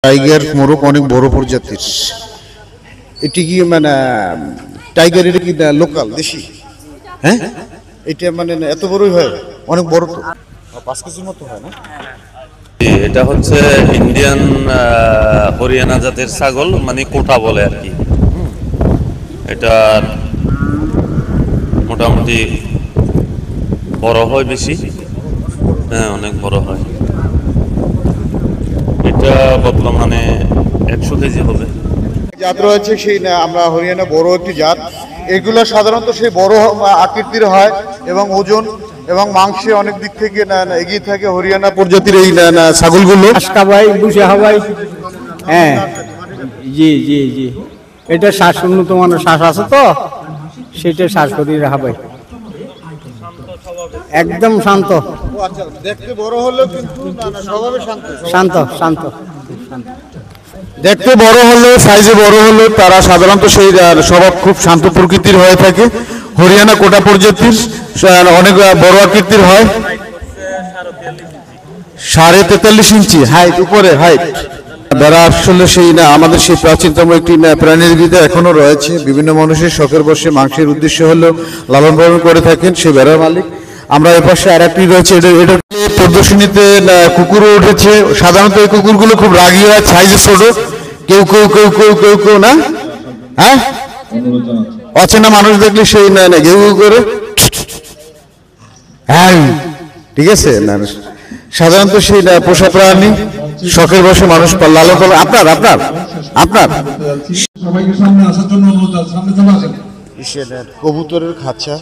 Tiger মোরগ অনেক বড় প্রজাতির। এটি কি মানে টাইগার, এটা কি লোকাল দেশি? হ্যাঁ, এটা মানে এত বড়ই হয়? অনেক বড় তো, 5 কেজির মতো হয় না? এটা হচ্ছে ইন্ডিয়ান হরিয়ানা জাতের ছাগল, মানে কোটা বলে আর কি। এটা মোটামুটি বড় হয় বেশি, হ্যাঁ অনেক বড় হয়। এটা বর্তমানে 100 কেজি হবে। জাত রয়েছে সেই না, আমরা হরিয়ানা বড় একটি জাত। এগুলো সাধারণত সেই বড় আকৃতির হয় এবং ওজন এবং মাংসে অনেক দিক থেকে এগিয়ে থাকে হরিয়ানা প্রজাতির এই ছাগলগুলো। হাওয়াই বুঝে হাওয়াই, হ্যাঁ জি জি জি, এটা শ্বাস উন্নত মানের শ্বাস আছে তো, সেটা শ্বাস করি হাওয়াই একদম শান্ত। দেখতে বড় হলেও কিন্তু স্বভাবে শান্ত শান্ত শান্ত দেখতে বড় হলেও, সাইজে বড় হলেও তারা সাধারণত সেই স্বভাব খুব শান্ত প্রকৃতির হয়ে থাকে। হরিয়ানা কোটা প্রজাতির অনেক বড় আকৃতির হয়, 43.5 ইঞ্চি হাইট, উপরে হাইট। বেড়া আসলে সেই না আমাদের সেই প্রাচীনতম একটি প্রাণীর ভিতরে এখনো রয়েছে। বিভিন্ন মানুষের শখের বসে মাংসের উদ্দেশ্য হলো লালন পালন করে থাকেন সেই বেড়ার মালিক। আমরা এ পাশে আর একটি রয়েছে, এটা প্রদর্শনীতে কুকুরও উঠেছে। সাধারণত এই কুকুরগুলো খুব রাগী হয়, সাইজে ছোট। কেউ কেউ কেউ কেউ কেউ কেউ না, হ্যাঁ অচেনা মানুষ দেখলে সেই না ঘেউ ঘেউ করে, হ্যাঁ ঠিক আছে না। সাধারণত সেই পোষা প্রাণী শখের বসে মানুষ লালন পালন। আপনার আপনার আপনার সবাইকে সামনে আসার জন্য অনুরোধ, সামনে চলে আসেন। কবুতরের খাঁচা।